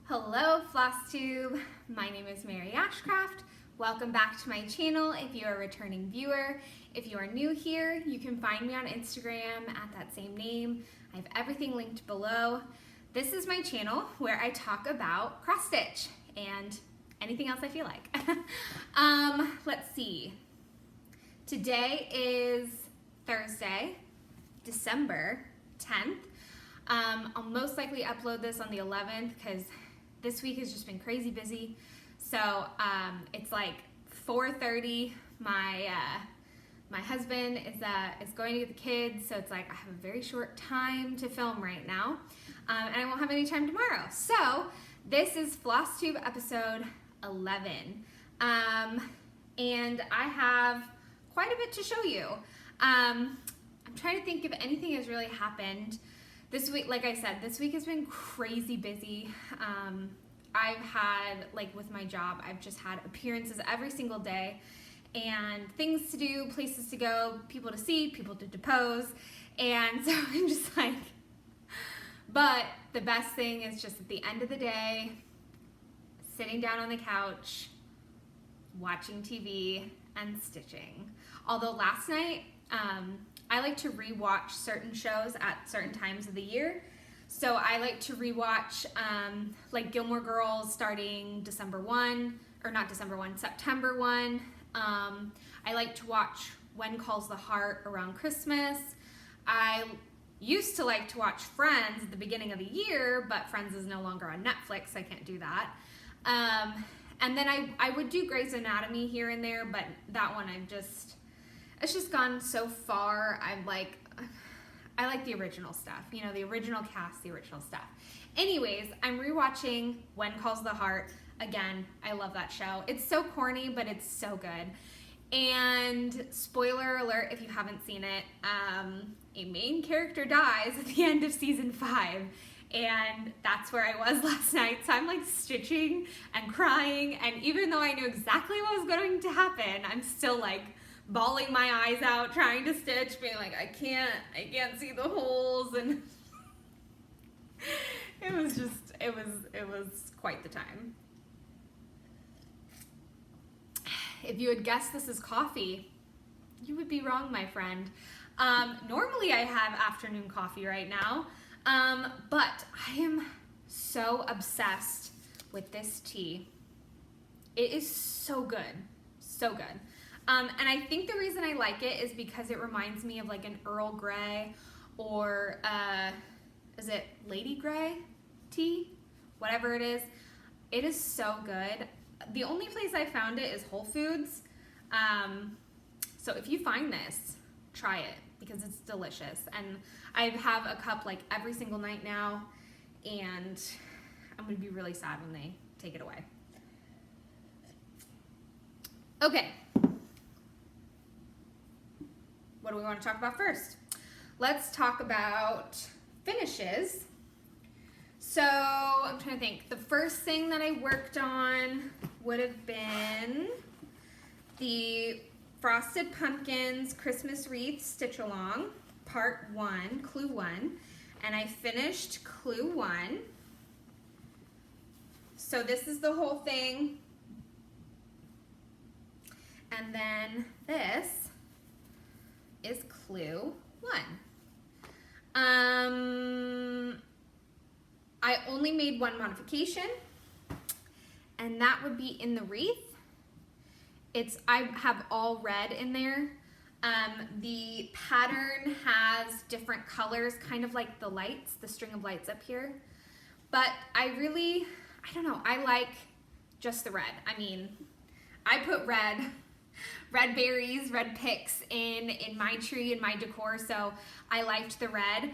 Hello Flosstube, my name is Mary Ashcraft. Welcome back to my channel if you are a returning viewer. If you are new here, you can find me on Instagram at that same name. I have everything linked below. This is my channel where I talk about cross stitch and anything else I feel like. Let's see. Today is Thursday, December 10th. I'll most likely upload this on the 11th because this week has just been crazy busy. So it's like 4:30. My husband is going to get the kids, so it's like I have a very short time to film right now, and I won't have any time tomorrow. So this is Flosstube episode 11, and I have quite a bit to show you. I'm trying to think if anything has really happened this week. Like I said, this week has been crazy busy. I've had, like with my job, I've just had appearances every single day and things to do, places to go, people to see, people to depose. And so I'm just like, but the best thing is just at the end of the day, sitting down on the couch, watching TV and stitching. Although last night, I like to rewatch certain shows at certain times of the year. So I like to rewatch like Gilmore Girls starting September 1. I like to watch When Calls the Heart around Christmas. I used to like to watch Friends at the beginning of the year, but Friends is no longer on Netflix. I can't do that. And then I would do Grey's Anatomy here and there, but that one it's just gone so far. I like the original stuff, you know, the original cast, the original stuff. Anyways, I'm rewatching When Calls the Heart. Again, I love that show. It's so corny, but it's so good. And spoiler alert, if you haven't seen it, a main character dies at the end of season 5. And that's where I was last night. So I'm like stitching and crying. And even though I knew exactly what was going to happen, I'm still like bawling my eyes out, trying to stitch, being like, I can't see the holes. And it was quite the time. If you had guessed this is coffee, you would be wrong, my friend. Normally I have afternoon coffee right now, but I am so obsessed with this tea. It is so good, so good. And I think the reason I like it is because it reminds me of like an Earl Grey or is it Lady Grey tea? Whatever it is. It is so good. The only place I found it is Whole Foods. So if you find this, try it because it's delicious. And I have a cup like every single night now, and I'm gonna be really sad when they take it away. Okay. What do we want to talk about first? Let's talk about finishes. So I'm trying to think. The first thing that I worked on would have been the Frosted Pumpkins Christmas Wreath Stitch Along, Part 1, Clue 1. And I finished Clue 1. So this is the whole thing. And then this is Clue 1. I only made one modification, and that would be in the wreath. I have all red in there. The pattern has different colors, kind of like the lights, the string of lights up here. But I don't know, I like just the red. I mean, I put red berries, red picks in my tree, in my decor, so I liked the red.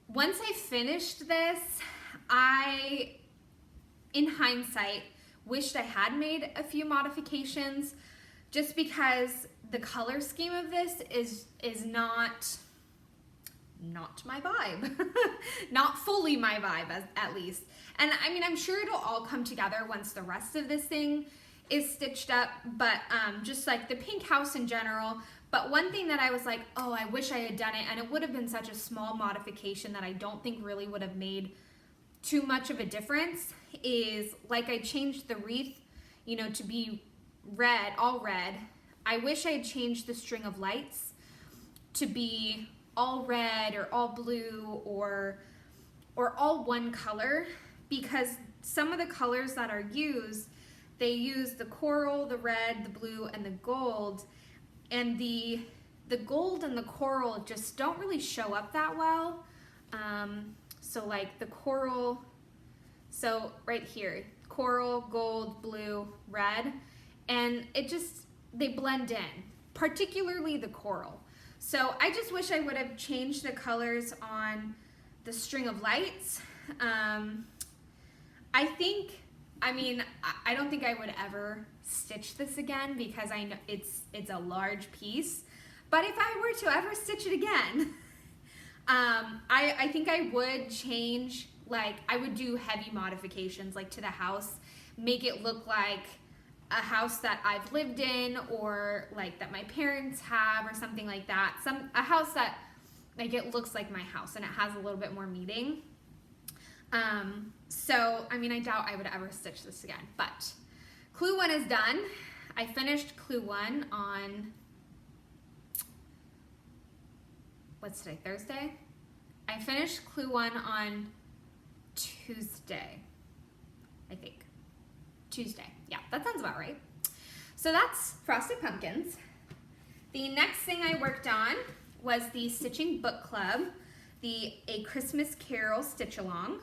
Once I finished this, I, in hindsight, wished I had made a few modifications just because the color scheme of this is not my vibe. Not fully my vibe, at least. And I mean, I'm sure it'll all come together once the rest of this thing is stitched up, but just like the pink house in general. But one thing that I was like, oh, I wish I had done it, and it would have been such a small modification that I don't think really would have made too much of a difference is, like, I changed the wreath, you know, to be red, all red. I wish I had changed the string of lights to be all red or all blue or all one color, because some of the colors that are used, they use the coral, the red, the blue, and the gold, and the gold and the coral just don't really show up that well. So like the coral, so right here, coral, gold, blue, red, and it just, they blend in, particularly the coral. So I just wish I would have changed the colors on the string of lights. I don't think I would ever stitch this again because I know it's a large piece. But if I were to ever stitch it again, I think I would change, like I would do heavy modifications like to the house, make it look like a house that I've lived in or like that my parents have or something like that. A house that like it looks like my house and it has a little bit more meaning. So, I mean, I doubt I would ever stitch this again, but Clue 1 is done. I finished Clue 1 on, what's today, Thursday? I finished Clue 1 on Tuesday, I think. Tuesday, yeah, that sounds about right. So that's Frosted Pumpkins. The next thing I worked on was the Stitching Book Club, A Christmas Carol Stitch Along.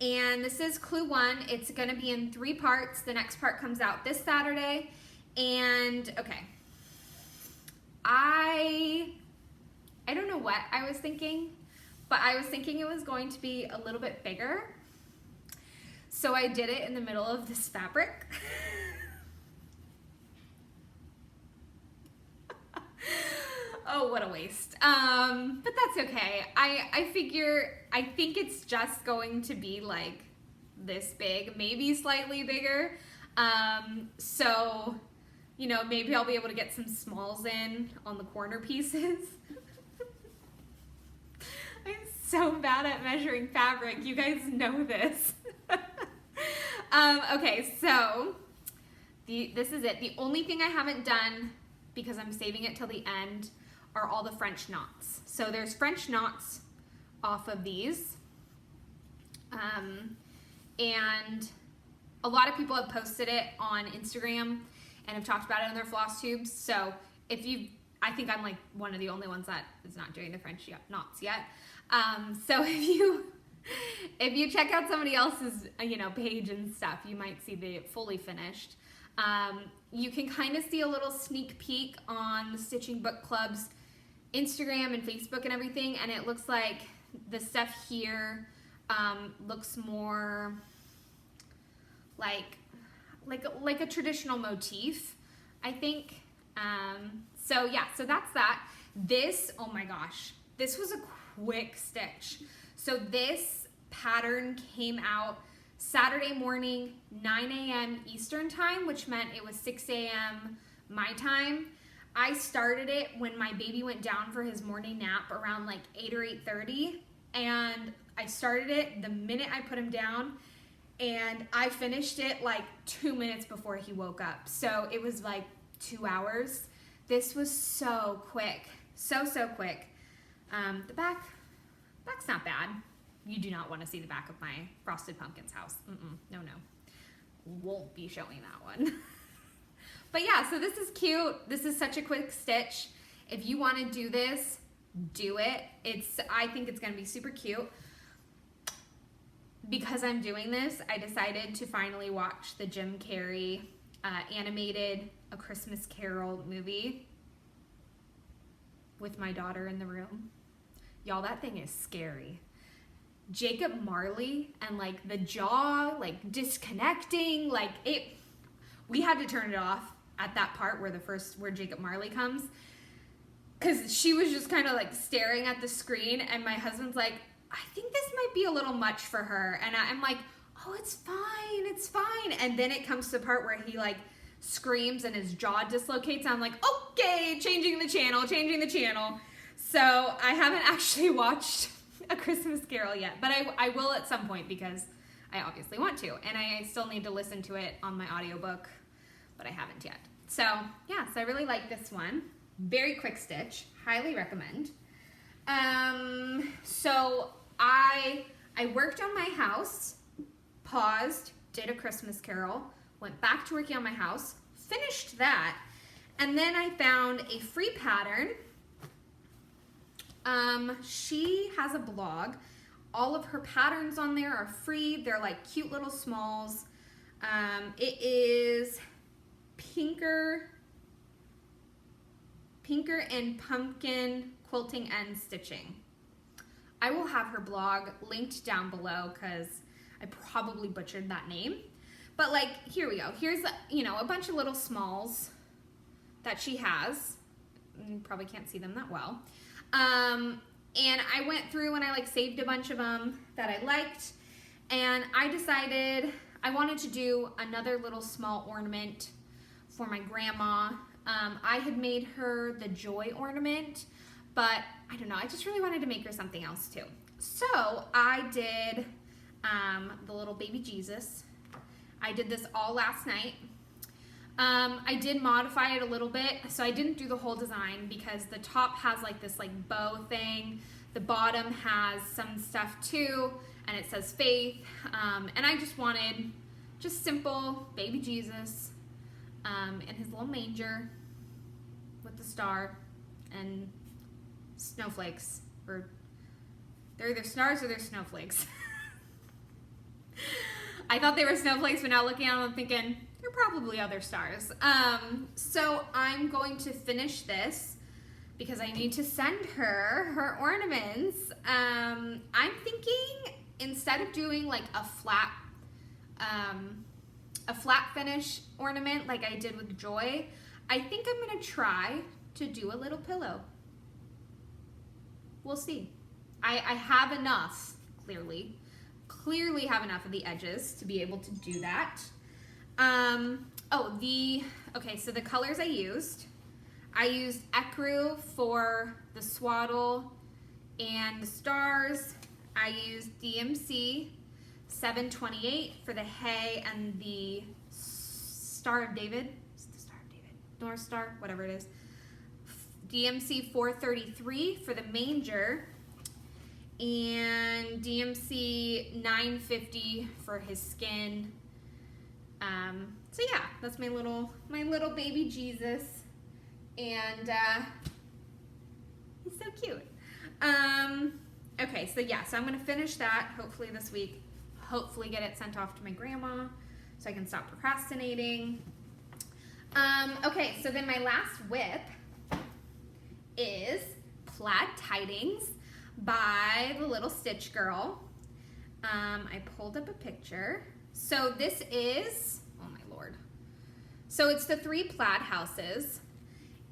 And this is Clue 1. It's gonna be in 3 parts. The next part comes out this Saturday. And okay, I don't know what I was thinking, but I was thinking it was going to be a little bit bigger. So I did it in the middle of this fabric. Oh, what a waste. But that's okay. I think it's just going to be like this big, maybe slightly bigger. So, you know, maybe I'll be able to get some smalls in on the corner pieces. I'm so bad at measuring fabric. You guys know this. Okay, so this is it. The only thing I haven't done, because I'm saving it till the end, are all the French knots. So there's French knots off of these. And a lot of people have posted it on Instagram and have talked about it on their Flosstubes. So I think I'm like one of the only ones that is not doing the French knots yet. So if you check out somebody else's, page and stuff, you might see the fully finished. You can kind of see a little sneak peek on the Stitching Book Club's Instagram and Facebook and everything, and it looks like the stuff here looks more like a traditional motif, I think. So yeah, so that's that. This, oh my gosh, this was a quick stitch. So this pattern came out Saturday morning, 9 a.m. Eastern time, which meant it was 6 a.m. my time. I started it when my baby went down for his morning nap around like 8 or 8:30, and I started it the minute I put him down, and I finished it like 2 minutes before he woke up. So it was like 2 hours. This was so quick, so quick. The back's not bad. You do not want to see the back of my Frosted Pumpkins house. No. Won't be showing that one. But yeah, so this is cute. This is such a quick stitch. If you want to do this, do it. I think it's going to be super cute. Because I'm doing this, I decided to finally watch the Jim Carrey animated A Christmas Carol movie with my daughter in the room. Y'all, that thing is scary. Jacob Marley and like the jaw like disconnecting, like we had to turn it off at that part where Jacob Marley comes, because she was just kind of like staring at the screen, and my husband's like, I think this might be a little much for her, and I'm like, oh, it's fine. And then it comes to the part where he like screams and his jaw dislocates, and I'm like, okay, changing the channel. So I haven't actually watched A Christmas Carol yet, but I will at some point because I obviously want to, and I still need to listen to it on my audiobook, but I haven't yet. So yeah, so I really like this one. Very quick stitch, highly recommend. So I worked on my house, paused, did A Christmas Carol, went back to working on my house, finished that, and then I found a free pattern. She has a blog. All of her patterns on there are free. They're like cute little smalls. It is Pinker and Punkin Quilting and Stitching. I will have her blog linked down below because I probably butchered that name. But like, here we go. Here's, you know, a bunch of little smalls that she has. You probably can't see them that well. And I went through and I like saved a bunch of them that I liked. And I decided I wanted to do another little small ornament for my grandma. I had made her the joy ornament, but I don't know, I just really wanted to make her something else too. So I did the little baby Jesus. I did this all last night. I did modify it a little bit, so I didn't do the whole design because the top has like this like bow thing. The bottom has some stuff too, and it says faith. And I just wanted just simple baby Jesus in his little manger with the star and snowflakes, or they're either stars or they're snowflakes. I thought they were snowflakes, but now looking at them, I'm thinking they're probably other stars. So I'm going to finish this because I need to send her her ornaments. I'm thinking instead of doing like a flat finish ornament like I did with Joy, I think I'm gonna try to do a little pillow. We'll see. I have enough, clearly have enough of the edges to be able to do that. Okay, so the colors I used Ecru for the swaddle and the stars. I used DMC 728 for the hay and the Star of David. Is it the Star of David? North Star, whatever it is. DMC 433 for the manger, and DMC 950 for his skin. So yeah, that's my little baby Jesus, and he's so cute. Okay, so yeah, so I'm gonna finish that hopefully this week. Hopefully get it sent off to my grandma so I can stop procrastinating. Okay, so then my last whip is Plaid Tidings by the LittleStitchGirl. I pulled up a picture. So this is, oh my lord. So it's the 3 plaid houses,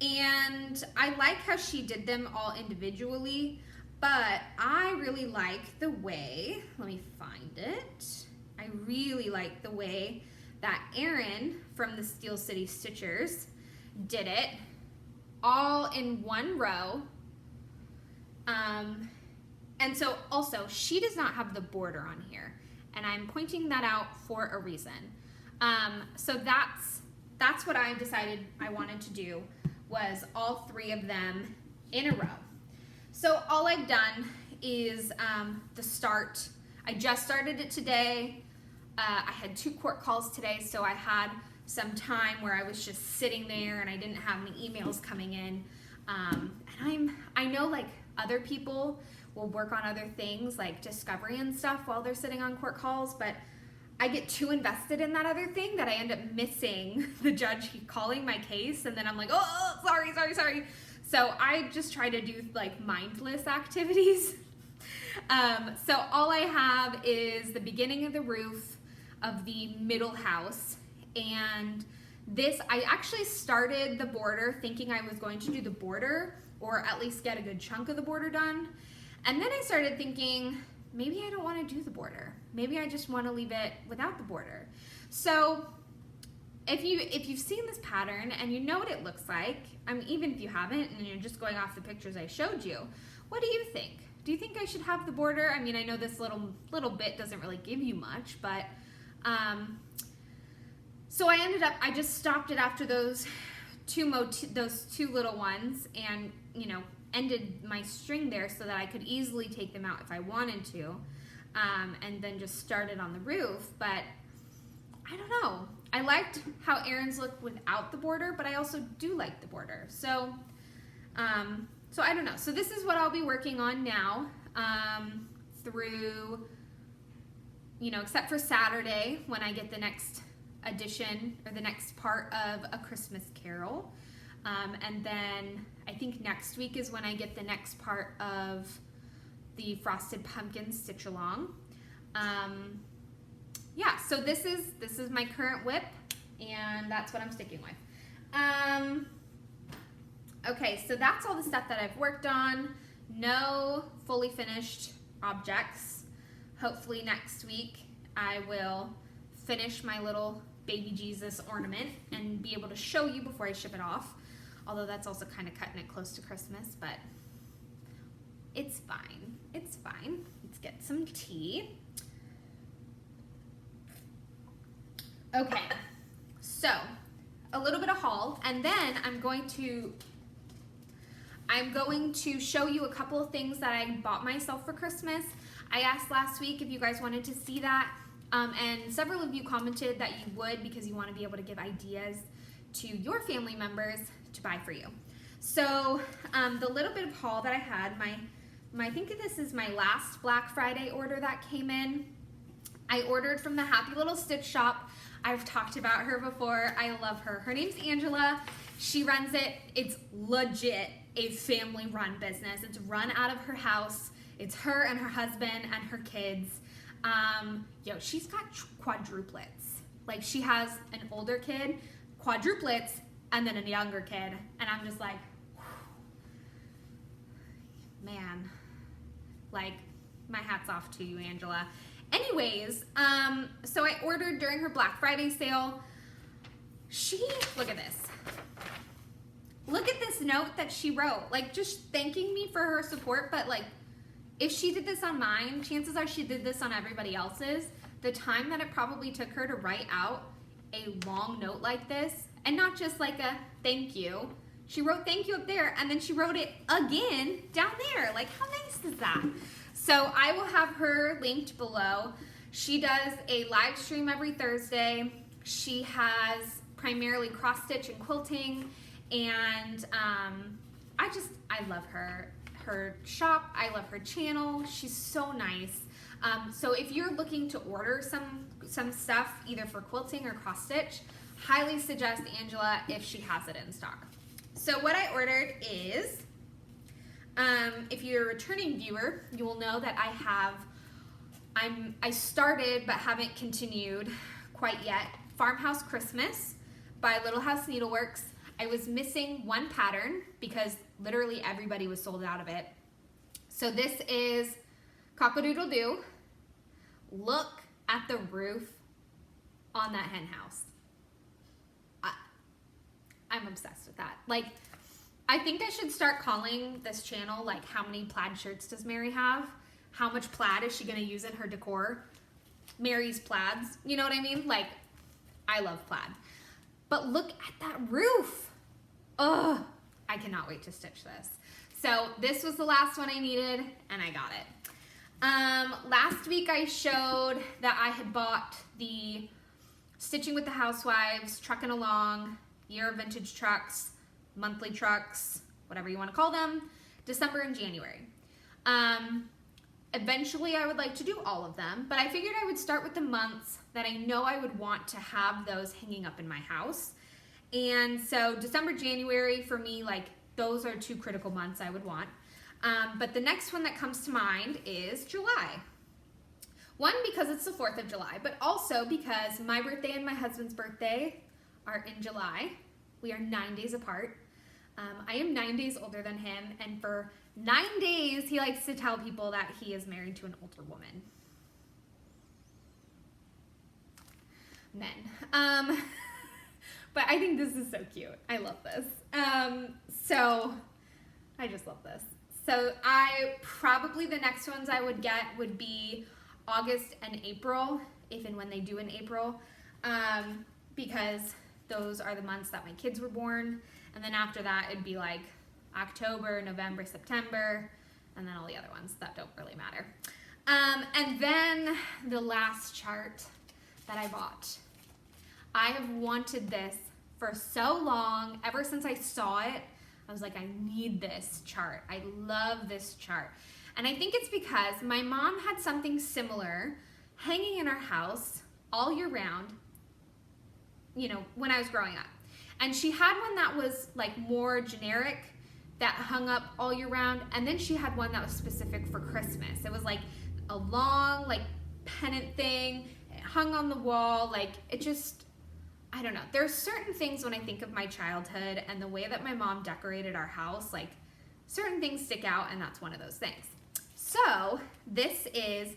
and I like how she did them all individually, but I really like the way, let me find it. I really like the way that Erin from the Steel City Stitchers did it, all in one row. And so also, she does not have the border on here, and I'm pointing that out for a reason. So that's what I decided I wanted to do, was all 3 of them in a row. So all I've done is the start. I just started it today. I had 2 court calls today, so I had some time where I was just sitting there and I didn't have any emails coming in. And I know like other people will work on other things like discovery and stuff while they're sitting on court calls, but I get too invested in that other thing that I end up missing the judge calling my case, and then I'm like, oh, sorry. So I just try to do like mindless activities. So all I have is the beginning of the roof of the middle house, and this, I actually started the border thinking I was going to do the border, or at least get a good chunk of the border done. And then I started thinking, maybe I don't want to do the border. Maybe I just want to leave it without the border. So if you've seen this pattern and you know what it looks like, even if you haven't and you're just going off the pictures I showed you, what do you think? do you think I should have the border? I mean, I know this little bit doesn't really give you much, but so I just stopped it after those two little ones, and you know, ended my string there so that I could easily take them out if I wanted to, and then just started on the roof. But I don't know, I liked how Erin's looked without the border, but I also do like the border. So so I don't know. So this is what I'll be working on now, through, you know, except for Saturday when I get the next edition or the next part of A Christmas Carol. And then I think next week is when I get the next part of the Frosted Pumpkin Stitch Along. Yeah, so this is my current whip, and that's what I'm sticking with. Okay, so that's all the stuff that I've worked on. No fully finished objects. Hopefully next week I will finish my little baby Jesus ornament and be able to show you before I ship it off. Although that's also kind of cutting it close to Christmas, but it's fine. It's fine. Let's get some tea. Okay, so a little bit of haul, and then I'm going to show you a couple of things that I bought myself for Christmas. I asked last week if you guys wanted to see that, and several of you commented that you would, because you want to be able to give ideas to your family members to buy for you. So the little bit of haul that I had, I think this is my last Black Friday order that came in. I ordered from the Happy Little Stitch Shop. I've talked about her before. I love her. Her name's Angela. She runs it. It's legit a family-run business. It's run out of her house. It's her and her husband and her kids. She's got quadruplets. Like, she has an older kid, quadruplets, and then a younger kid. And I'm just like, man, like, my hat's off to you, Angela. Anyways, so I ordered during her Black Friday sale. Look at this. Look at this note that she wrote, like, just thanking me for her support. But like, if she did this on mine, chances are she did this on everybody else's. The time that it probably took her to write out a long note like this, and not just like a thank you. She wrote thank you up there, and then she wrote it again down there. Like, how nice is that? So I will have her linked below. She does a live stream every Thursday. She has primarily cross stitch and quilting, and I love her shop. I love her channel. She's so nice. So if you're looking to order some stuff either for quilting or cross stitch, highly suggest Angela if she has it in stock. So what I ordered is, if you're a returning viewer, you will know that I started but haven't continued quite yet, Farmhouse Christmas by Little House Needleworks. I was missing one pattern because literally everybody was sold out of it. So this is Cock-a-doodle-doo. Look at the roof on that hen house. I'm obsessed with that. Like, I think I should start calling this channel, like, how many plaid shirts does Mary have? How much plaid is she gonna use in her decor? Mary's plaids, you know what I mean? Like, I love plaid. But look at that roof. Ugh, I cannot wait to stitch this. So this was the last one I needed, and I got it. Last week I showed that I had bought the Stitching with the Housewives, Truckin' Along, Year of Vintage Trucks, Monthly Trucks, whatever you want to call them, December and January. Eventually I would like to do all of them, but I figured I would start with the months that I know I would want to have those hanging up in my house. And so December, January for me, like, those are two critical months I would want. But the next one that comes to mind is July. One, because it's the 4th of July, but also because my birthday and my husband's birthday are in July. We are 9 days apart. I am 9 days older than him, and for 9 days he likes to tell people that he is married to an older woman. Men. But I think this is so cute. I love this. So I just love this. So probably the next ones I would get would be August and April, if and when they do in April, because those are the months that my kids were born. And then after that, it'd be like October, November, September, and then all the other ones that don't really matter. And then the last chart that I bought. I have wanted this for so long, ever since I saw it. I was like, I need this chart. I love this chart. And I think it's because my mom had something similar hanging in our house all year round, you know, when I was growing up. And she had one that was like more generic, that hung up all year round. And then she had one that was specific for Christmas. It was like a long, like, pennant thing. It hung on the wall. Like, it just, I don't know. There are certain things when I think of my childhood and the way that my mom decorated our house, like, certain things stick out, and that's one of those things. So this is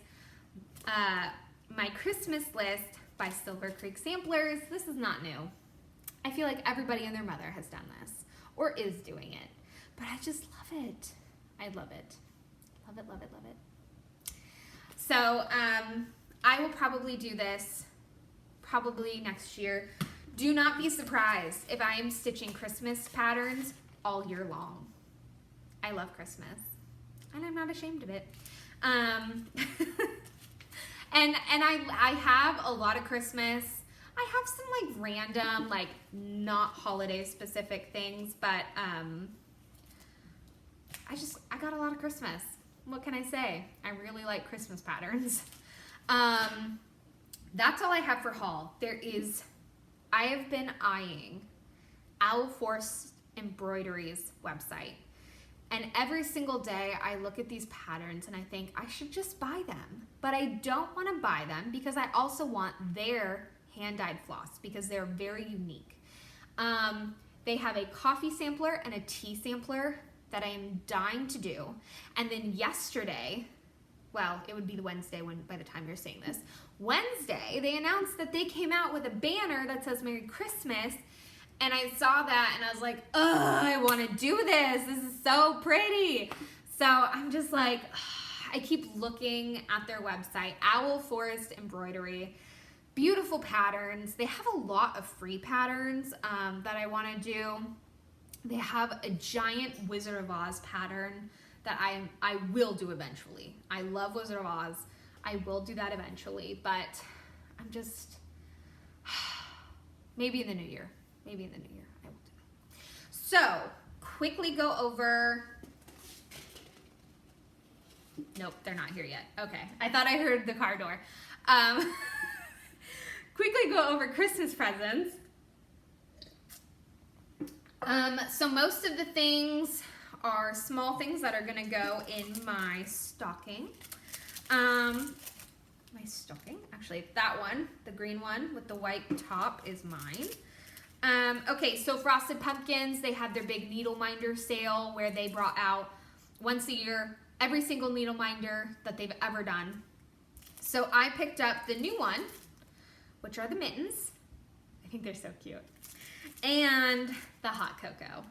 my Christmas list by Silver Creek Samplers. This is not new. I feel like everybody and their mother has done this or is doing it, but I just love it. I love it. Love it, love it, love it. So I will probably do this probably next year. Do not be surprised if I am stitching Christmas patterns all year long. I love Christmas, and I'm not ashamed of it. And I have a lot of Christmas. I have some like random, like not holiday specific things, but I got a lot of Christmas. What can I say? I really like Christmas patterns. That's all I have for haul. I have been eyeing Owl Force Embroidery's website. And every single day I look at these patterns and I think I should just buy them. But I don't want to buy them because I also want their hand-dyed floss because they're very unique. They have a coffee sampler and a tea sampler that I am dying to do. And then yesterday, well, it would be the Wednesday by the time you're seeing this. Wednesday, they announced that they came out with a banner that says Merry Christmas. And I saw that and I was like, ugh, I want to do this. This is so pretty. So I'm just like, ugh. I keep looking at their website, Owl Forest Embroidery. Beautiful patterns. They have a lot of free patterns that I want to do. They have a giant Wizard of Oz pattern that I will do eventually. I love Wizard of Oz. I will do that eventually, but I'm just, maybe in the new year. Maybe in the new year I will do that. So, quickly go over, nope, they're not here yet. Okay, I thought I heard the car door. Quickly go over Christmas presents. So most of the things are small things that are gonna go in my stocking. My stocking, actually that one, the green one with the white top is mine. Okay, so Frosted Pumpkins, they had their big Needleminder sale where they brought out once a year every single Needleminder that they've ever done. So I picked up the new one, which are the mittens. I think they're so cute. And the hot cocoa.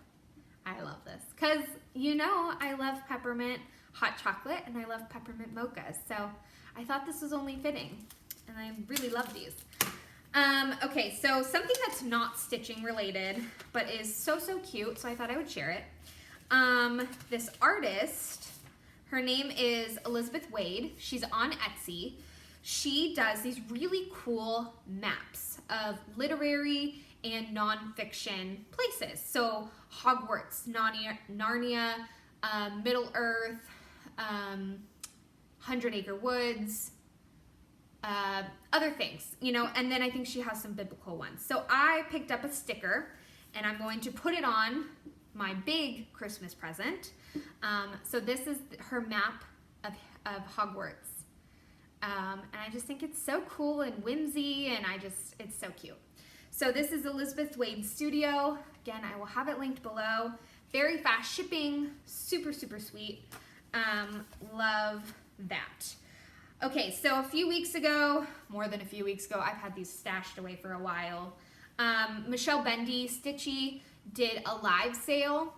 I love this because, you know, I love peppermint hot chocolate and I love peppermint mochas. So I thought this was only fitting and I really love these. Okay, so something that's not stitching related, but is so cute, so I thought I would share it. This artist, her name is Elizabeth Wade. She's on Etsy. She does these really cool maps of literary and nonfiction places. So Hogwarts, Narnia, Middle-earth, 100 Acre Woods, other things, you know, and then I think she has some biblical ones. So I picked up a sticker and I'm going to put it on my big Christmas present. So this is her map of Hogwarts. And I just think it's so cool and whimsy and it's so cute. So this is Elizabeth Wade's studio. Again, I will have it linked below. Very fast shipping, super sweet. Love that. Okay, so a few weeks ago, more than a few weeks ago, I've had these stashed away for a while. Michelle Bendy, Stitchy, did a live sale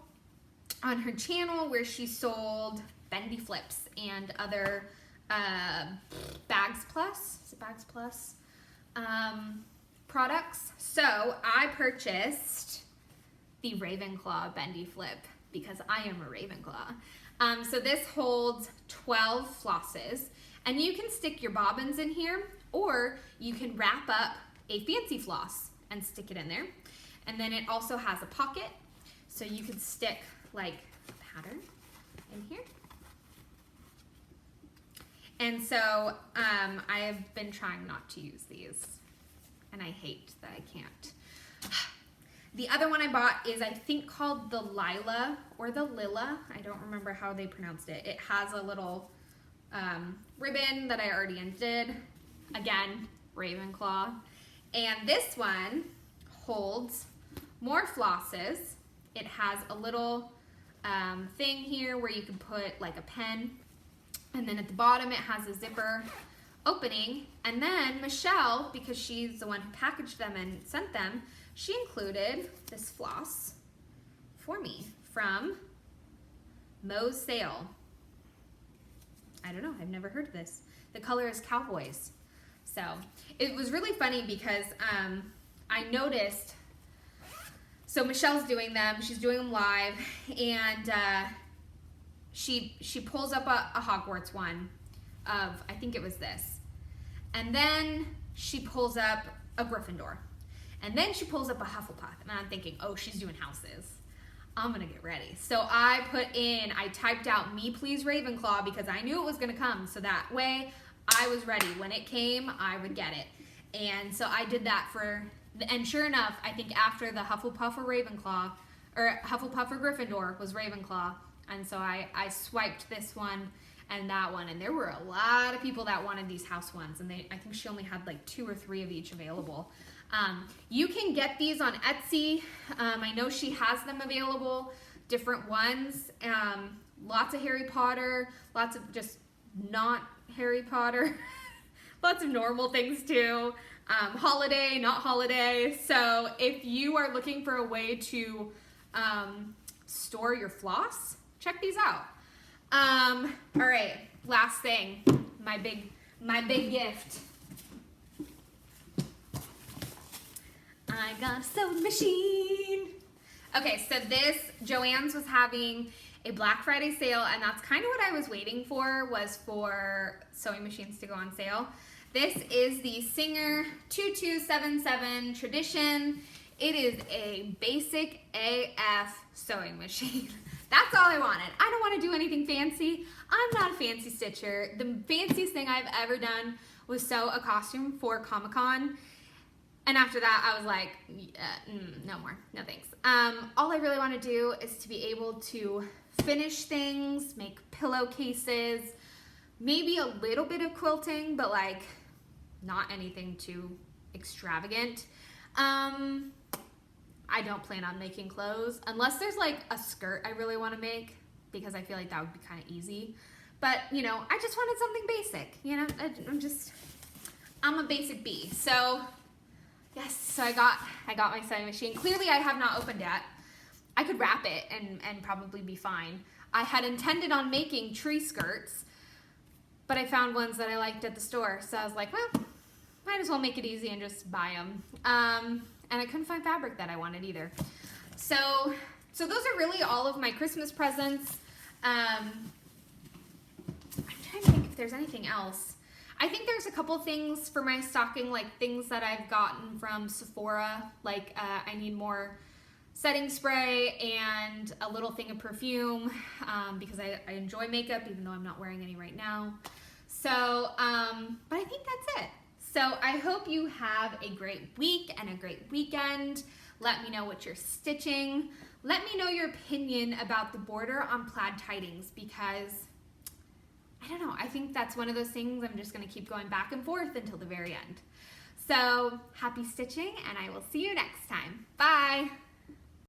on her channel where she sold bendy flips and other BagzPlus, is it BagzPlus? Products. So I purchased the Ravenclaw bendy flip because I am a Ravenclaw. So this holds 12 flosses, and you can stick your bobbins in here, or you can wrap up a fancy floss and stick it in there. And then it also has a pocket, so you could stick like a pattern in here. And so I have been trying not to use these, and I hate that I can't. The other one I bought is, I think, called the Lila or the Lila. I don't remember how they pronounced it. It has a little ribbon that I already undid. Again, Ravenclaw. And this one holds more flosses. It has a little thing here where you can put like a pen. And then at the bottom it has a zipper opening. And then Michelle, because she's the one who packaged them and sent them, she included this floss for me from Moe's Sale. I don't know, I've never heard of this. The color is Cowboys. So it was really funny because I noticed, so Michelle's doing them, she's doing them live, and she pulls up a Hogwarts one of, I think it was this. And then she pulls up a Gryffindor. And then she pulls up a Hufflepuff. And I'm thinking, oh, she's doing houses. I'm gonna get ready. So I typed out "Me Please Ravenclaw" because I knew it was gonna come. So that way I was ready. When it came, I would get it. And so I did that and sure enough, I think after the Hufflepuff or Ravenclaw, or Hufflepuff or Gryffindor was Ravenclaw. And so I swiped this one and that one. And there were a lot of people that wanted these house ones. And I think she only had like 2 or 3 of each available. You can get these on Etsy. I know she has them available, different ones. Lots of Harry Potter, lots of just not Harry Potter, lots of normal things too. Holiday, not holiday. So if you are looking for a way to store your floss, check these out. All right, last thing, my big gift. I got a sewing machine. Okay, so this, JoAnns was having a Black Friday sale, and that's kind of what I was waiting for, was for sewing machines to go on sale. This is the Singer 2277 Tradition. It is a basic AF sewing machine. That's all I wanted. I don't want to do anything fancy. I'm not a fancy stitcher. The fanciest thing I've ever done was sew a costume for Comic-Con. And after that, I was like, no more, no thanks. All I really want to do is to be able to finish things, make pillowcases, maybe a little bit of quilting, but like not anything too extravagant. I don't plan on making clothes unless there's like a skirt I really want to make, because I feel like that would be kind of easy. But you know, I just wanted something basic. You know, I'm a basic bee. So yes, so I got my sewing machine. Clearly I have not opened yet. I could wrap it and probably be fine. I had intended on making tree skirts, but I found ones that I liked at the store. So I was like, well, might as well make it easy and just buy them. And I couldn't find fabric that I wanted either. So those are really all of my Christmas presents. I'm trying to think if there's anything else. I think there's a couple things for my stocking, like things that I've gotten from Sephora. Like I need more setting spray and a little thing of perfume because I enjoy makeup, even though I'm not wearing any right now. So, but I think that's it. So I hope you have a great week and a great weekend. Let me know what you're stitching. Let me know your opinion about the border on Plaid Tidings, because I don't know, I think that's one of those things I'm just gonna keep going back and forth until the very end. So happy stitching, and I will see you next time. Bye.